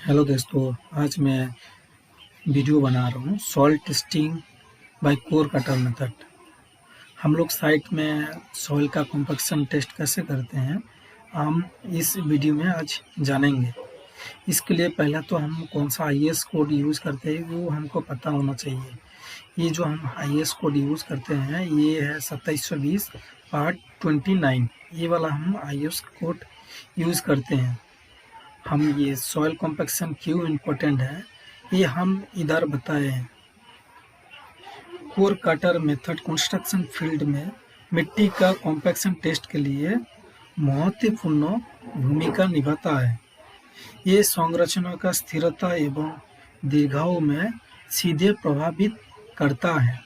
Hello दोस्तों, आज मैं वीडियो बना रहा हूँ soil testing by core cutter method. हम लोग साइट में सॉइल का कॉम्पेक्शन टेस्ट कैसे करते हैं, हम इस वीडियो में आज जानेंगे। इसके लिए पहला तो हम कौन सा आईएस कोड यूज़ करते हैं वो हमको पता होना चाहिए। ये जो हम आईएस कोड यूज़ करते हैं ये है 2720 पार्ट 29। ये वाला हम आईएस कोड यूज़ करते हैं। हम ये सॉइल कॉम्पेक्शन क्यों इम्पोर्टेंट है ये हम इधर बताए हैं। Core cutter method construction field में मिट्टी का कॉम्पेक्शन टेस्ट के लिए महत्वपूर्ण भूमिका निभाता है। ये संरचना का स्थिरता एवं दीर्घायु में सीधे प्रभावित करता है।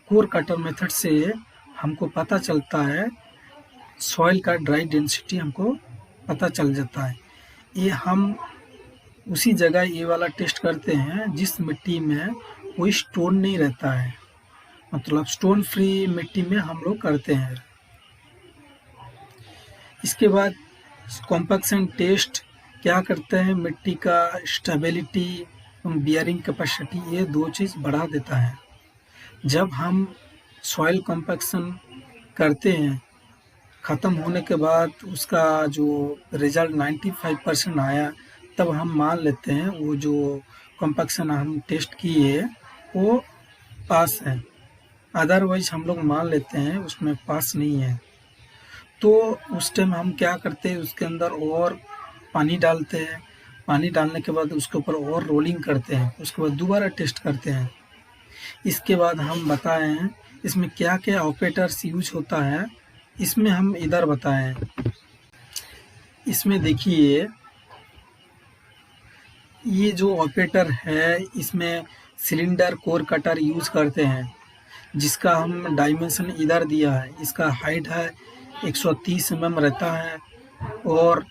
कोर कटर मेथड से हमको पता चलता है सॉइल का ड्राई डेंसिटी हमको पता चल जाता है। ये हम उसी जगह ये वाला टेस्ट करते हैं जिस मिट्टी में कोई स्टोन नहीं रहता है, मतलब स्टोन फ्री मिट्टी में हम लोग करते हैं। इसके बाद कॉम्पेक्शन टेस्ट क्या करते हैं, मिट्टी का स्टेबिलिटी और बियरिंग कैपेसिटी ये दो चीज़ बढ़ा देता है। जब हम सॉइल कॉम्पेक्शन करते हैं ख़त्म होने के बाद उसका जो रिज़ल्ट 95% आया तब हम मान लेते हैं वो जो कॉम्पेक्शन हम टेस्ट किए वो पास है। अदरवाइज हम लोग मान लेते हैं उसमें पास नहीं है। तो उस टाइम हम क्या करते हैं, उसके अंदर और पानी डालते हैं। पानी डालने के बाद उसके ऊपर और रोलिंग करते हैं, उसके बाद दोबारा टेस्ट करते हैं। इसके बाद हम बताए हैं इसमें क्या क्या ऑपरेटर्स यूज होता है, इसमें हम इधर बताएं। इसमें देखिए ये जो ऑपरेटर है इसमें सिलेंडर कोर कटर यूज करते हैं, जिसका हम डायमेंशन इधर दिया है। इसका हाइट है 130 mm रहता है और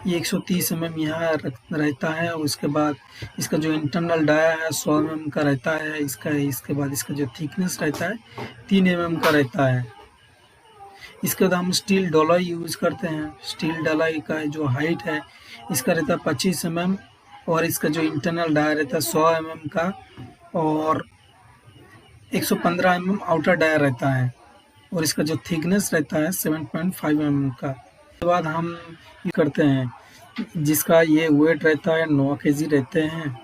ये 130 mm यहाँ रहता है। उसके बाद इसका जो इंटरनल डाया है 100 mm का रहता है। इसके बाद इसका जो थिकनेस रहता है 3 mm का रहता है। इसके बाद हम स्टील डॉलाई यूज़ करते हैं। स्टील डॉलाई का जो हाइट है इसका रहता है 25 mm और इसका जो इंटरनल डाया रहता है 100 mm का और 115 mm आउटर डाया रहता है और इसका जो थिकनेस रहता है 7.5 mm का। उसके बाद हम यूज करते हैं जिसका ये वेट रहता है 9 kg रहते हैं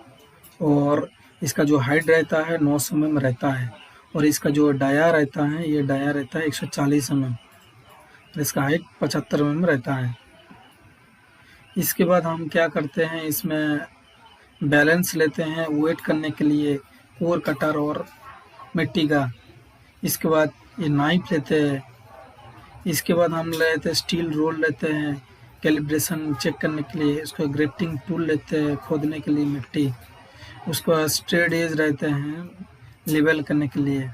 और इसका जो हाइट रहता है 900 mm रहता है और इसका जो डाया रहता है ये डाया रहता है 140 mm। इसका हाइट 75 mm रहता है। इसके बाद हम क्या करते हैं, इसमें बैलेंस लेते हैं वेट करने के लिए कोर कटर और मिट्टी का। इसके बाद ये नाइफ लेते हैं। इसके बाद हम लेते हैं स्टील रोल लेते हैं कैलिब्रेशन चेक करने के लिए। इसको ग्रेटिंग टूल लेते हैं खोदने के लिए मिट्टी। उसके बाद स्ट्रेट एज रहते हैं लेवल करने के लिए।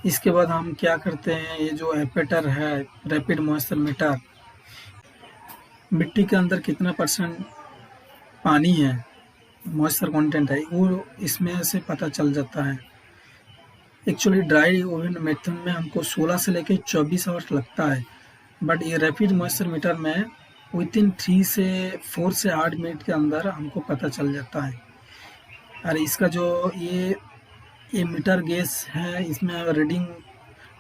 इसके बाद हम क्या करते हैं, ये जो एपेटर है रैपिड मॉइस्चर मीटर, मिट्टी के अंदर कितना % पानी है, मॉइस्चर कंटेंट है, वो इसमें से पता चल जाता है। एक्चुअली ड्राई ओवन मेथड में हमको 16 से लेकर 24 आवर्स लगता है, बट ये रैपिड मॉइस्चर मीटर में विथिन 4 से 8 मिनट के अंदर हमको पता चल जाता है। और इसका जो ये मीटर गेज है इसमें रीडिंग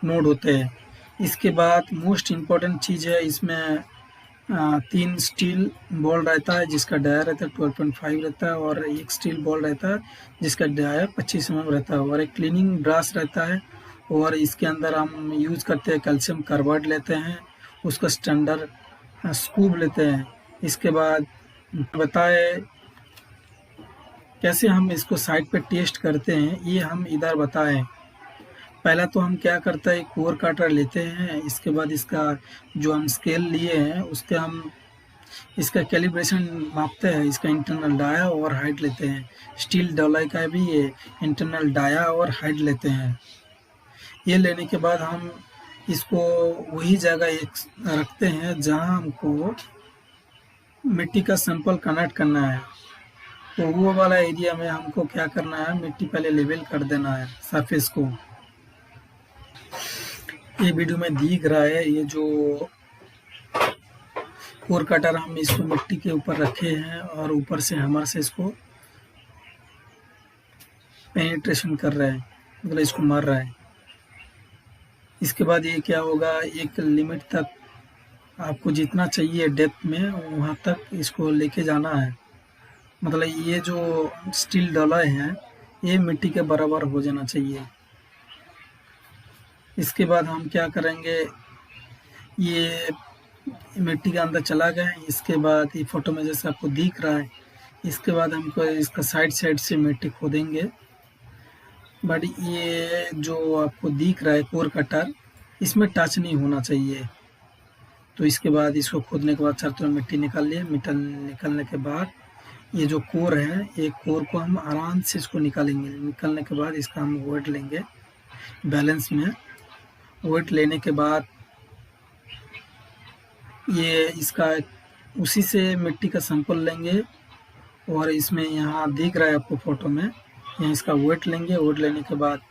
नोड होते हैं। इसके बाद मोस्ट इम्पॉर्टेंट चीज़ है, इसमें 3 स्टील बॉल रहता है जिसका डाया रहता है 12.5 रहता है और एक स्टील बॉल रहता है जिसका डाया 25 mm रहता है और एक क्लीनिंग ब्रश रहता है। और इसके अंदर हम यूज करते हैं कैल्शियम कार्बाइड लेते हैं, उसका स्टैंडर्ड स्कूप लेते हैं। इसके बाद बताए कैसे हम इसको साइड पे टेस्ट करते हैं, ये हम इधर बताएं। पहला तो हम क्या करते हैं, कोर कटर लेते हैं। इसके बाद इसका जो हम स्केल लिए हैं उसके हम इसका कैलिब्रेशन मापते हैं। इसका इंटरनल डाया और हाइट लेते हैं। स्टील डॉलाई का भी ये इंटरनल डाया और हाइट लेते हैं। ये लेने के बाद हम इसको वही जगह एक रखते हैं जहां हमको मिट्टी का सैंपल कनेक्ट करना है। तो वो वाला एरिया में हमको क्या करना है, मिट्टी पहले लेवल कर देना है सरफेस को। ये वीडियो में दिख रहा है, ये जो कोर कटर हम इसको मिट्टी के ऊपर रखे हैं और ऊपर से हैमर से इसको पेनिट्रेशन कर रहे हैं, मतलब इसको मार रहा है। इसके बाद ये क्या होगा, एक लिमिट तक आपको जितना चाहिए डेप्थ में वहाँ तक इसको लेके जाना है। मतलब ये जो स्टील डला है ये मिट्टी के बराबर हो जाना चाहिए। इसके बाद हम क्या करेंगे, ये मिट्टी के अंदर चला गया। इसके बाद ये फोटो में जैसे आपको दिख रहा है, इसके बाद हमको इसका साइड से मिट्टी खोदेंगे। बट ये जो आपको दिख रहा है कोर कटर, इसमें टच नहीं होना चाहिए। तो इसके बाद इसको खोदने के बाद चारों तरफ मिट्टी निकाल लिए। मिट्टी निकलने के बाद ये जो कोर है, ये कोर को हम आराम से इसको निकालेंगे। निकालने के बाद इसका हम वेट लेंगे बैलेंस में। वेट लेने के बाद ये इसका उसी से मिट्टी का सैंपल लेंगे और इसमें यहाँ दिख रहा है आपको फोटो में, यहाँ इसका वेट लेंगे। वेट लेने के बाद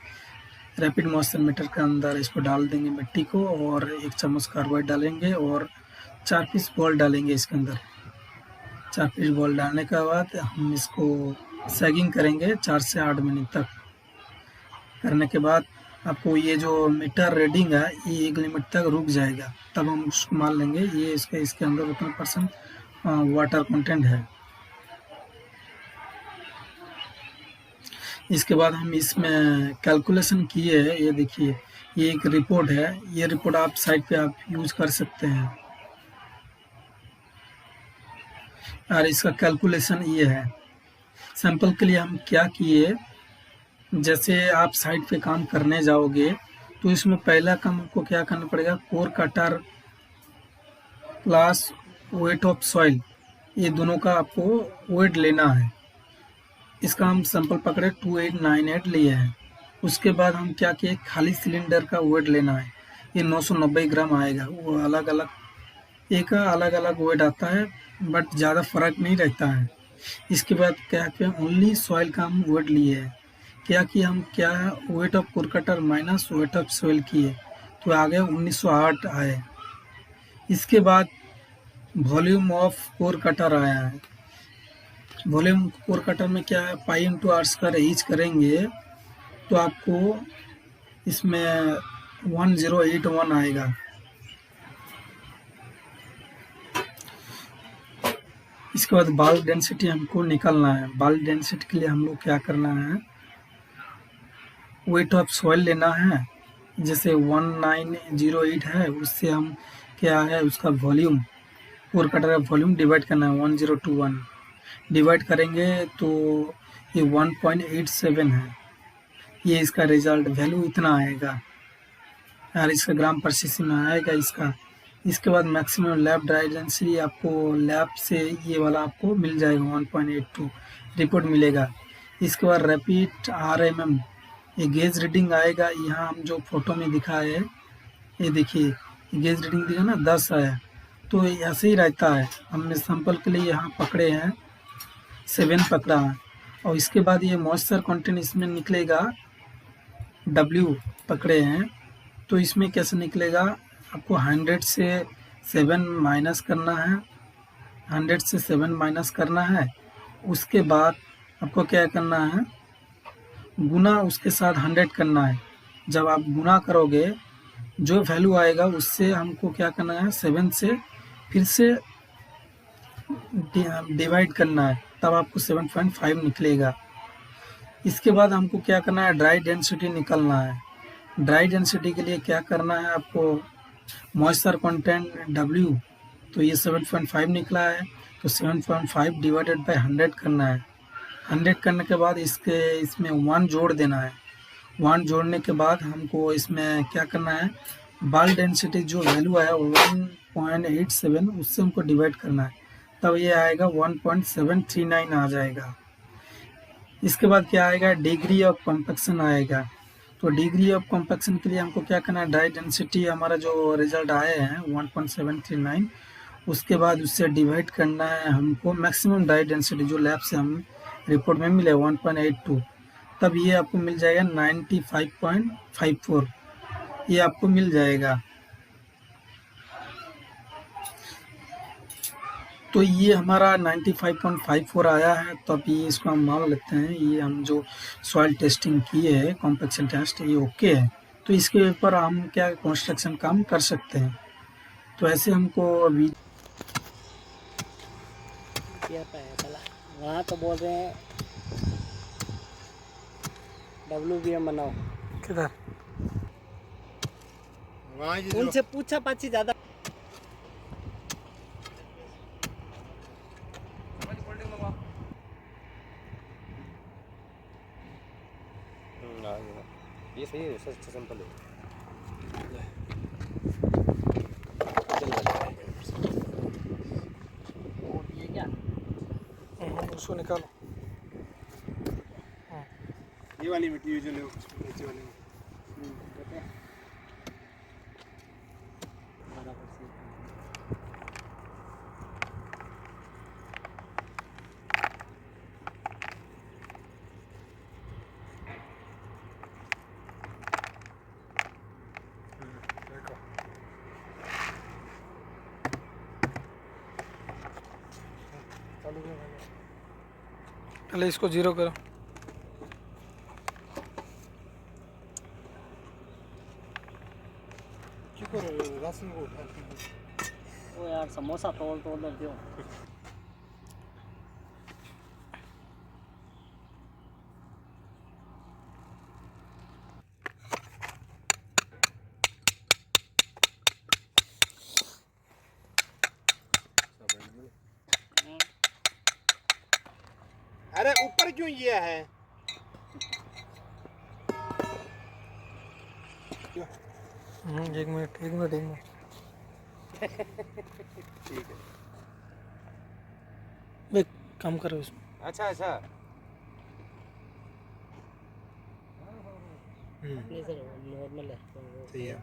रैपिड मॉइस्चर मीटर के अंदर इसको डाल देंगे मिट्टी को, और 1 चम्मच कार्बाइड डालेंगे और 4 पीस बॉल डालेंगे इसके अंदर। 4 पीस बॉल डालने के बाद हम इसको सैगिंग करेंगे 4 से 8 मिनट तक। करने के बाद आपको ये जो मीटर रीडिंग है ये 1 लिमिट तक रुक जाएगा, तब हम उसको मान लेंगे ये इसके अंदर उतना % वाटर कंटेंट है। इसके बाद हम इसमें कैलकुलेशन किए हैं। ये देखिए, ये एक रिपोर्ट है। ये रिपोर्ट आप साइट पे आप यूज कर सकते हैं। और इसका कैलकुलेशन ये है। सैंपल के लिए हम क्या किए, जैसे आप साइट पे काम करने जाओगे तो इसमें पहला काम आपको क्या करना पड़ेगा, core cutter plus weight of soil, ये दोनों का आपको वेट लेना है। इसका हम सैंपल पकड़े 2898 लिए हैं। उसके बाद हम क्या किए, खाली सिलेंडर का वेट लेना है। ये 990 ग्राम आएगा। वो अलग अलग एक अलग अलग वेट आता है, बट ज़्यादा फर्क नहीं रहता है। इसके बाद क्या किया, ओनली सॉइल का हम वेट लिए है। क्या किया हम, क्या weight of core cutter minus weight of soil किए तो आ गए 1908 आए। इसके बाद वॉल्यूम ऑफ कोर कटर आया है। वॉल्यूम कोर कटर में क्या है, pi into r square each करेंगे तो आपको इसमें 1081 आएगा। इसके बाद बाल्क डेंसिटी हमको निकालना है। बाल्क डेंसिटी के लिए हम लोग क्या करना है, वेट ऑफ सॉइल लेना है। जैसे 1908 है, उससे हम क्या है उसका वॉल्यूम, कोर कटर का वॉल्यूम डिवाइड करना है 1021। डिवाइड करेंगे तो ये 1.87 है। ये इसका रिजल्ट वैल्यू इतना आएगा और इसका ग्राम पर सीसी में आएगा इसका। इसके बाद मैक्सिमम लैब ड्राई डेंसिटी आपको लैब से ये वाला आपको मिल जाएगा 1.82 रिपोर्ट मिलेगा। इसके बाद रैपिड RMM, ये गेज रीडिंग आएगा। यहाँ हम जो फोटो में दिखा है, ये देखिए गेज रीडिंग दिखा ना 10 आया, तो ऐसे ही रहता है। हमने सैंपल के लिए यहाँ पकड़े हैं 7 पकड़ा है। और इसके बाद ये मॉइस्चर कंटेंट इसमें निकलेगा W पकड़े हैं, तो इसमें कैसे निकलेगा, आपको 100 से 7 माइनस करना है। 100 से 7 माइनस करना है। उसके बाद आपको क्या करना है, गुना उसके साथ 100 करना है। जब आप गुना करोगे जो वैल्यू आएगा उससे हमको क्या करना है, 7 से फिर से डिवाइड करना है, तब आपको 7.5 निकलेगा। इसके बाद हमको क्या करना है, ड्राई डेंसिटी निकालना है। ड्राई डेंसिटी के लिए क्या करना है, आपको मॉइस्चर कंटेंट W, तो ये 7.5 निकला है, तो 7.5 डिवाइडेड बाय 100 करना है। 100 करने के बाद इसमें 1 जोड़ देना है। 1 जोड़ने के बाद हमको इसमें क्या करना है, बाल्क डेंसिटी जो वैल्यू आया 1.87 उससे हमको डिवाइड करना है, तब ये आएगा 1.739 आ जाएगा। इसके बाद क्या आएगा, डिग्री ऑफ कॉम्पैक्शन आएगा। तो डिग्री ऑफ कॉम्पैक्शन के लिए हमको क्या करना है, ड्राई डेंसिटी हमारा जो रिजल्ट आए हैं 1.739, उसके बाद उससे डिवाइड करना है हमको मैक्सिमम ड्राई डेंसिटी जो लैब से हम रिपोर्ट में मिले 1.82, तब ये आपको मिल जाएगा 95.54, ये आपको मिल जाएगा। तो ये हमारा 95.54 आया है, तो अभी इसको हम मान लेते हैं। ये हम जो सॉइल टेस्टिंग किए है, कॉम्पेक्शन टेस्ट, ये ओके है। तो इसके ऊपर हम क्या कंस्ट्रक्शन काम कर सकते हैं। तो ऐसे हमको अभी वहाँ तो बोल रहे हैं WBM बनाओ, किधर उनसे पूछा पाछी ज्यादा। ये सही है, सिंपल है। ये क्या उसको निकालो। ये वाली मिट्टी जो नीचे वाली पहले इसको जीरो करो। राशन को उठा वो यार समोसा तोड़ तोड़ दो। अरे ऊपर क्यों ये है? एक मिनट। ठीक है। भाई काम करो इसमें। अच्छा नॉर्मल है सही है।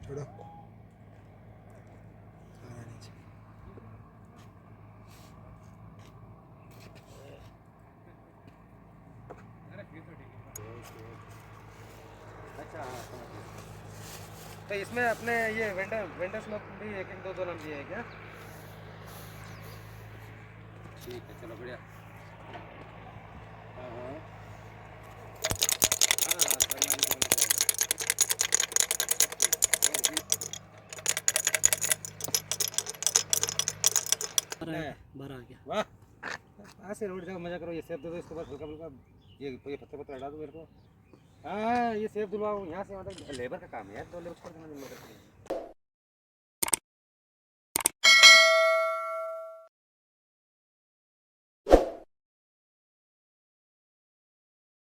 छोड़ो। अच्छा हाँ, समझ गया। तो इसमें अपने ये वेंडर्स में भी एक दो नाम दिए हैं क्या? ठीक है, चलो बढ़िया। हाँ हाँ बारह आ गया। वाह, ऐसे रोड जाओ, मजा करो। ये सेब दे दो इसको, बस हल्का फुल्का ये पत्ते हटा दो मेरे को। हाँ ये सेब दिलवाओ यहाँ से। मतलब लेबर का काम है यार, 2 लेबर छोड़ देना।